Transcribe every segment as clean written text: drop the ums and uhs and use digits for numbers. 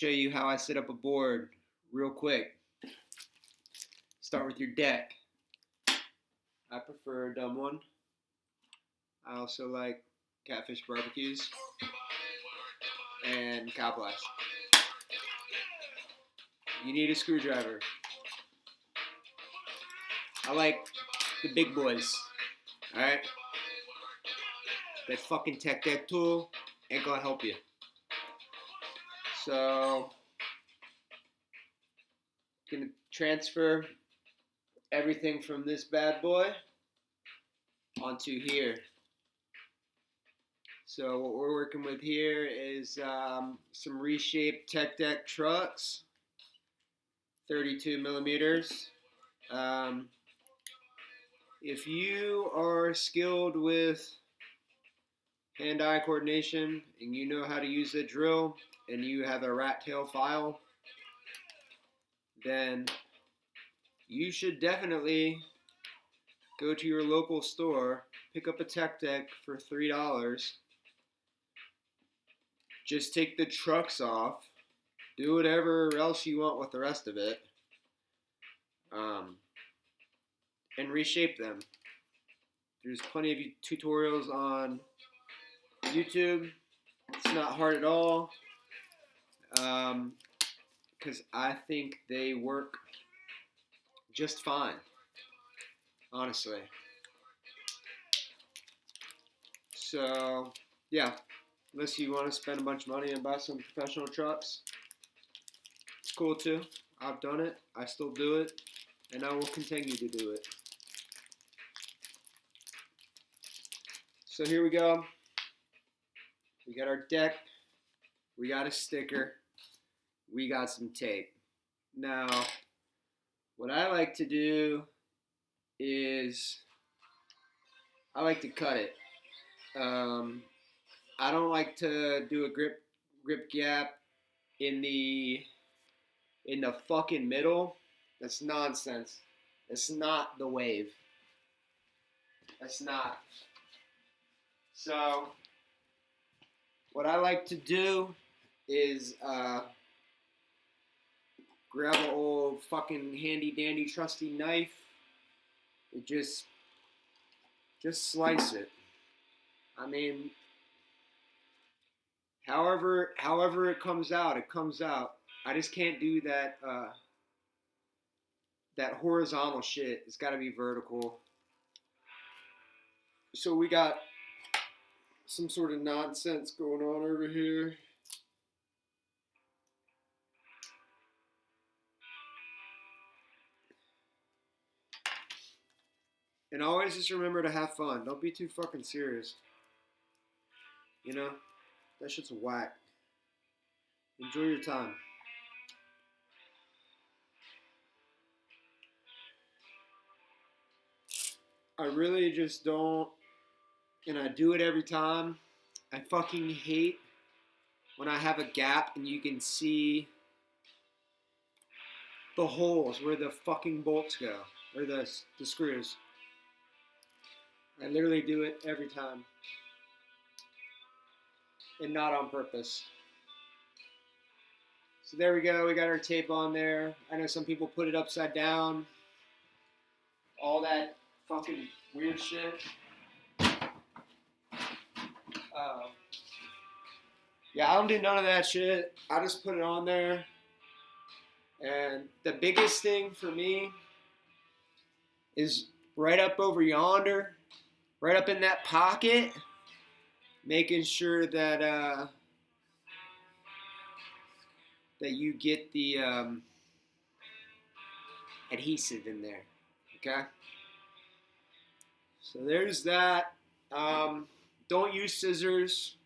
Show you how I set up a board real quick. Start with your deck. I prefer a dumb one. I also like catfish barbecues and cow blast. You need a screwdriver. I like the big boys. Alright? That fucking tech deck tool ain't gonna help you. So, gonna transfer everything from this bad boy onto here. So what we're working with here is some reshaped tech deck trucks, 32 millimeters. If you are skilled with hand-eye coordination and you know how to use a drill and you have a rat tail file, then you should definitely go to your local store, pick up a tech deck for $3. Just take the trucks off, do whatever else you want with the rest of it, and reshape them. There's plenty of tutorials on YouTube. It's not hard at all, because I think they work just fine, honestly. So, yeah, unless you want to spend a bunch of money and buy some professional trucks, it's cool too. I've done it, I still do it, and I will continue to do it. So here we go. We got our deck, we got a sticker, we got some tape. Now, what I like to do is I like to cut it. I don't like to do a grip gap in the fucking middle. That's nonsense. That's not the wave. That's not. So what I like to do is grab an old fucking handy dandy trusty knife and just slice it. I mean, however it comes out, it comes out. I just can't do that that horizontal shit. It's got to be vertical. So we got some sort of nonsense going on over here. And always just remember to have fun. Don't be too fucking serious. You know? That shit's whack. Enjoy your time. I really just don't, and I do it every time. I fucking hate when I have a gap and you can see the holes where the fucking bolts go, or the screws. I literally do it every time. And not on purpose. So there we go, we got our tape on there. I know some people put it upside down. All that fucking weird shit. Yeah, I don't do none of that shit. I just put it on there. And the biggest thing for me is right up over yonder, right up in that pocket, making sure that that you get the adhesive in there. Okay? So there's that. Don't use scissors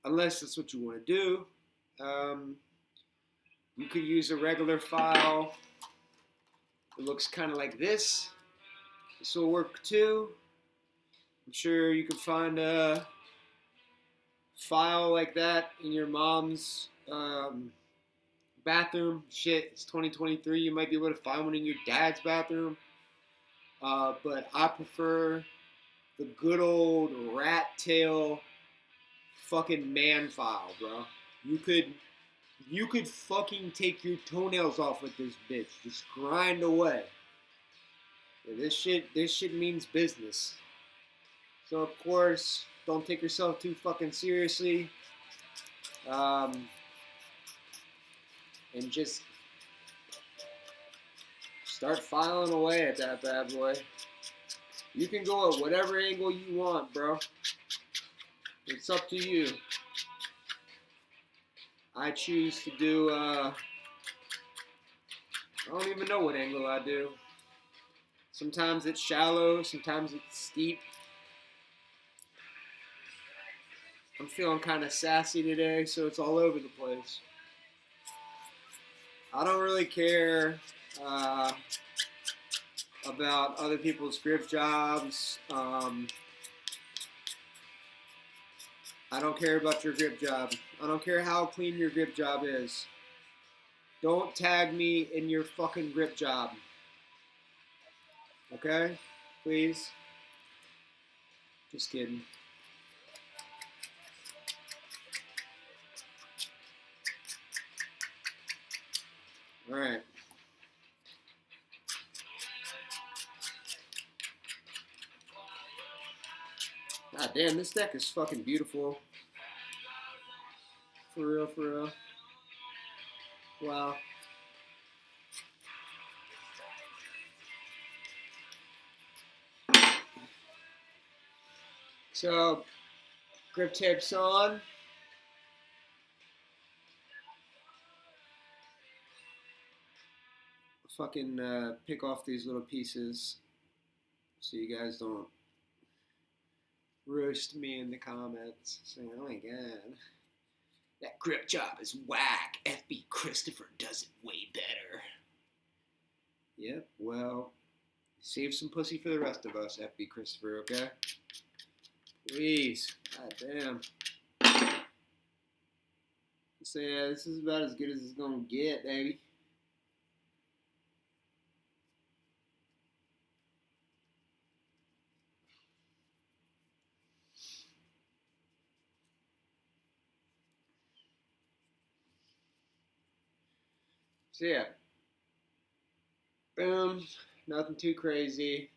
unless that's what you want to do. You could use a regular file. It looks kind of like this. This will work too. I'm sure you can find a file like that in your mom's bathroom. Shit, it's 2023. You might be able to find one in your dad's bathroom. But I prefer the good old rat tail fucking man file, bro. You could You could fucking take your toenails off with this bitch. Just grind away. Yeah, this shit means business. So of course, don't take yourself too fucking seriously. Um, and just start filing away at that bad boy. You can go at whatever angle you want, bro. It's up to you. I choose to do, I don't even know what angle I do. Sometimes it's shallow, sometimes it's steep. I'm feeling kind of sassy today, so it's all over the place. I don't really care about other people's grip jobs. I don't care about your grip job. I don't care how clean your grip job is. Don't tag me in your fucking grip job. Okay? Please? Just kidding. Alright. God damn, this deck is fucking beautiful. For real, for real. Wow. So, grip tape's on. Fucking pick off these little pieces so you guys don't roast me in the comments saying, oh my god, that grip job is whack. FB Christopher does it way better. Yep, well, save some pussy for the rest of us, FB Christopher, okay? Please. God damn. So yeah, this is about as good as it's gonna get, baby. So yeah. Boom. Nothing too crazy.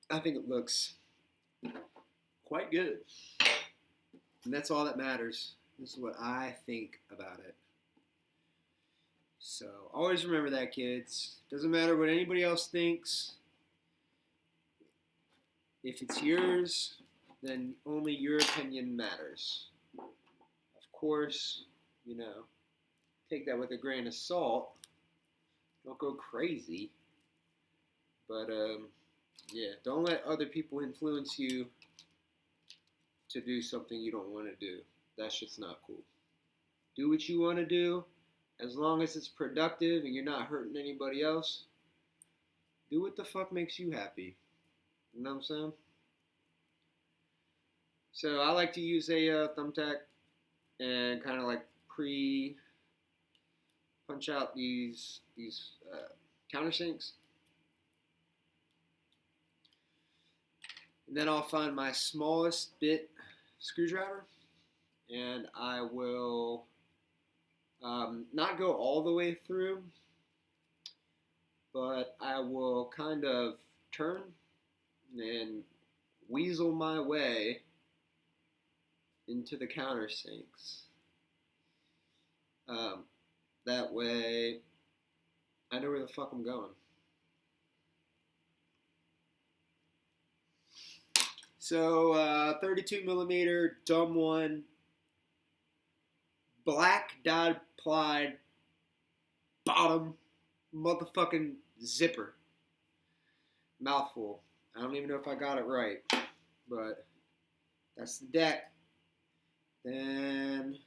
I think it looks quite good. And that's all that matters. This is what I think about it. So always remember that, kids. Doesn't matter what anybody else thinks. If it's yours, then only your opinion matters. Of course, take that with a grain of salt. Don't go crazy. But yeah, don't let other people influence you to do something you don't want to do. That shit's not cool. Do what you want to do, as long as it's productive and you're not hurting anybody else. Do what the fuck makes you happy. You know what I'm saying? So I like to use a thumbtack and kind of like punch out these countersinks. And then I'll find my smallest bit screwdriver and I will not go all the way through, but I will kind of turn and weasel my way into the countersinks. That way, I know where the fuck I'm going. So, 32 millimeter, dumb one, black dyed plied bottom motherfucking zipper. Mouthful. I don't even know if I got it right, but that's the deck. Then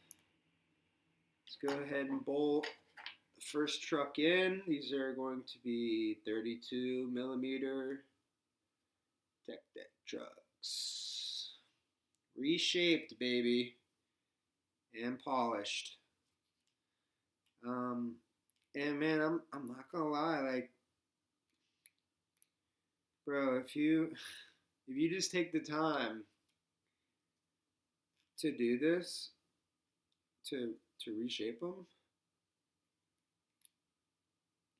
let's go ahead and bolt the first truck in. These are going to be 32 millimeter tech deck trucks. Reshaped, baby, and polished. And man, I'm not gonna lie, like, bro, if you just take the time to do this, to reshape them,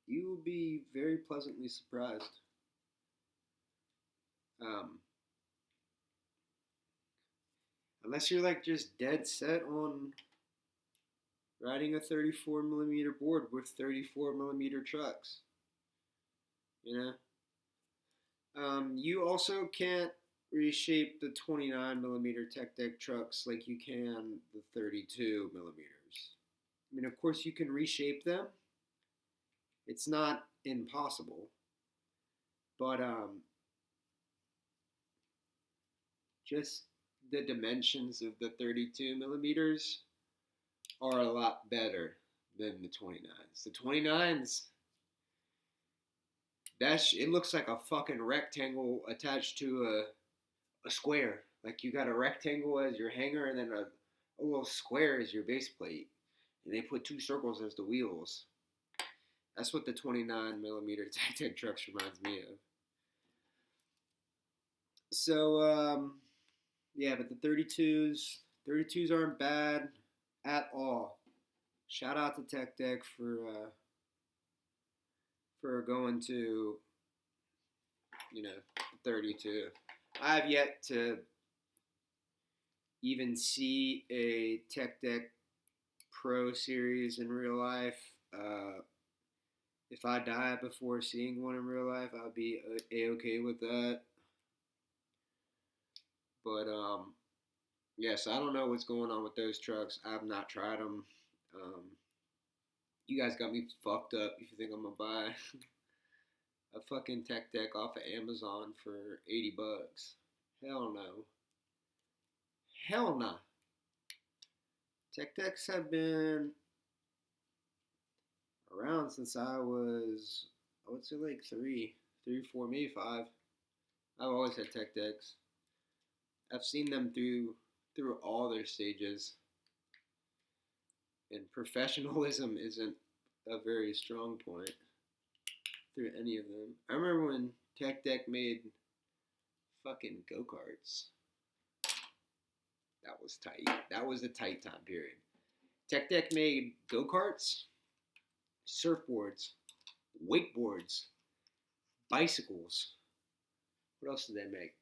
you will be very pleasantly surprised. Um, Unless you're like just dead set on riding a 34 millimeter board with 34 millimeter trucks, you know. You also can't reshape the 29 millimeter tech deck trucks like you can the 32 millimeters. I mean, of course, you can reshape them. It's not impossible, but just the dimensions of the 32 millimeters are a lot better than the 29s. The 29s, it looks like a fucking rectangle attached to a square. Like you got a rectangle as your hanger and then a little square as your base plate. And they put two circles as the wheels. That's what the 29 millimeter Tech trucks reminds me of. So, yeah, but the 32s aren't bad at all. Shout out to Tech Deck for going to, 32. I've yet to even see a Tech Deck Pro series in real life. If I die before seeing one in real life, I'll be a-okay with that. But yes, I don't know what's going on with those trucks. I've not tried them. You guys got me fucked up if you think I'm gonna buy a fucking tech deck off of Amazon for $80. Hell no. Hell no. Tech decks have been around since I would say like three, 4, maybe 5. I've always had tech decks. I've seen them through all their stages. And professionalism isn't a very strong point through any of them. I remember when Tech Deck made fucking go-karts. That was tight. That was a tight time period. Tech Deck made go-karts, surfboards, wakeboards, bicycles. What else did they make?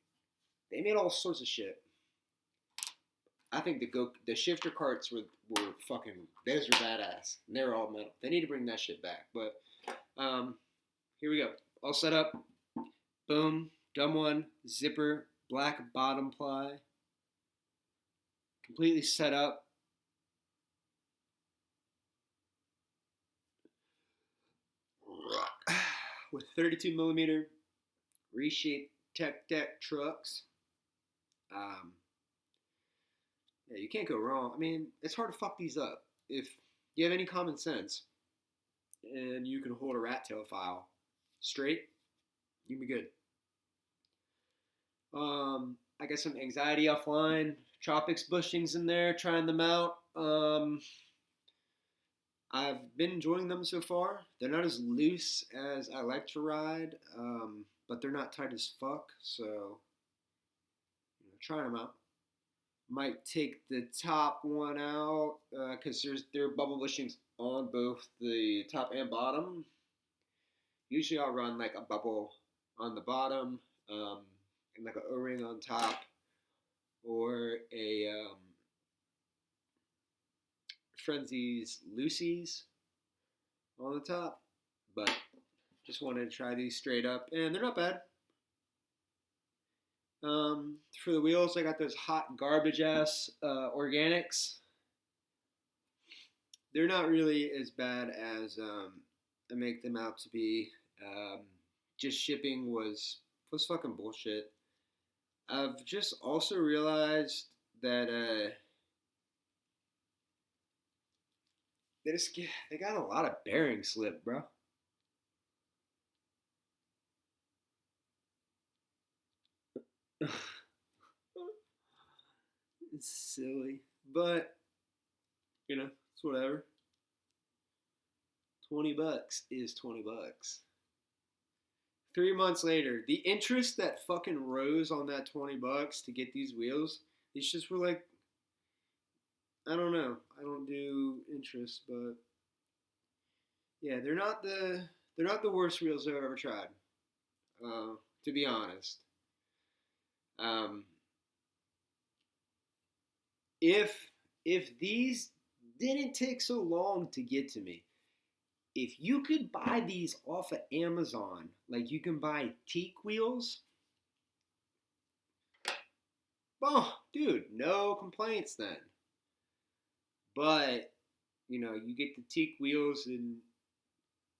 They made all sorts of shit. I think the shifter carts were fucking, those were badass. They're all metal. They need to bring that shit back. But here we go. All set up. Boom. Dumb one. Zipper. Black bottom ply. Completely set up. With 32 millimeter reshaped Tech Deck trucks. Yeah, you can't go wrong. I mean, it's hard to fuck these up. If you have any common sense and you can hold a rat tail file straight, you can be good. I got some anxiety offline, Tropics bushings in there, trying them out. I've been enjoying them so far. They're not as loose as I like to ride, but they're not tight as fuck. So, trying them out. Might take the top one out because there are bubble bushings on both the top and bottom. Usually I'll run like a bubble on the bottom and like an O-ring on top, or a Frenzies Lucy's on the top. But just wanted to try these straight up, and they're not bad. For the wheels, I got those hot garbage ass organics. They're not really as bad as I make them out to be. Just shipping was fucking bullshit. I've just also realized that they got a lot of bearing slip, bro. It's silly, but it's whatever. $20 is $20. 3 months later, the interest that fucking rose on that $20 to get these wheels, these just were like I don't know. I don't do interest, but yeah, they're not the worst wheels I've ever tried. Uh, to be honest, um, if if these didn't take so long to get to me, if you could buy these off of Amazon, like you can buy teak wheels, oh, dude, no complaints then. But you get the teak wheels in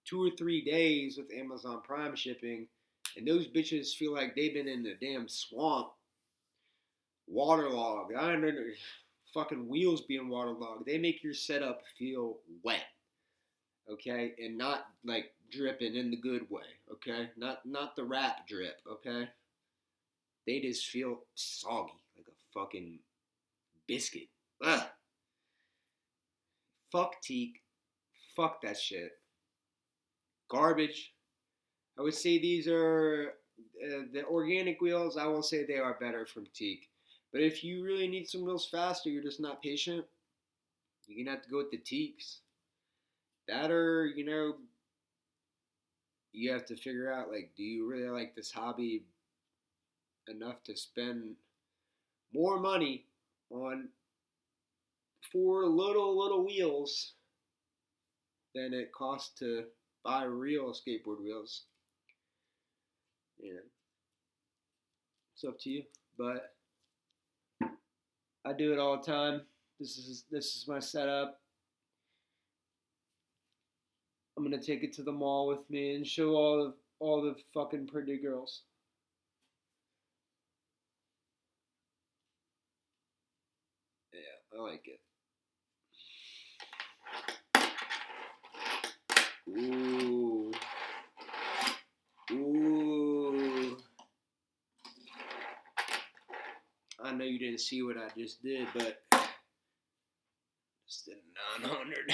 2 or 3 days with Amazon Prime shipping, and those bitches feel like they've been in the damn swamp, waterlogged. I don't know, fucking wheels being waterlogged. They make your setup feel wet, okay, and not like dripping in the good way, okay, not the rap drip, okay. They just feel soggy like a fucking biscuit. Ugh. Fuck teak. Fuck that shit. Garbage. I would say these are the organic wheels. I will say they are better from teak. But if you really need some wheels faster, you're just not patient, you're gonna have to go with the teaks. That or you have to figure out, like, do you really like this hobby enough to spend more money on 4 little wheels than it costs to buy real skateboard wheels. Yeah, it's up to you. But I do it all the time. This is my setup. I'm gonna take it to the mall with me and show all the fucking pretty girls. Yeah, I like it. Ooh. Ooh. I know you didn't see what I just did, but just did a 900.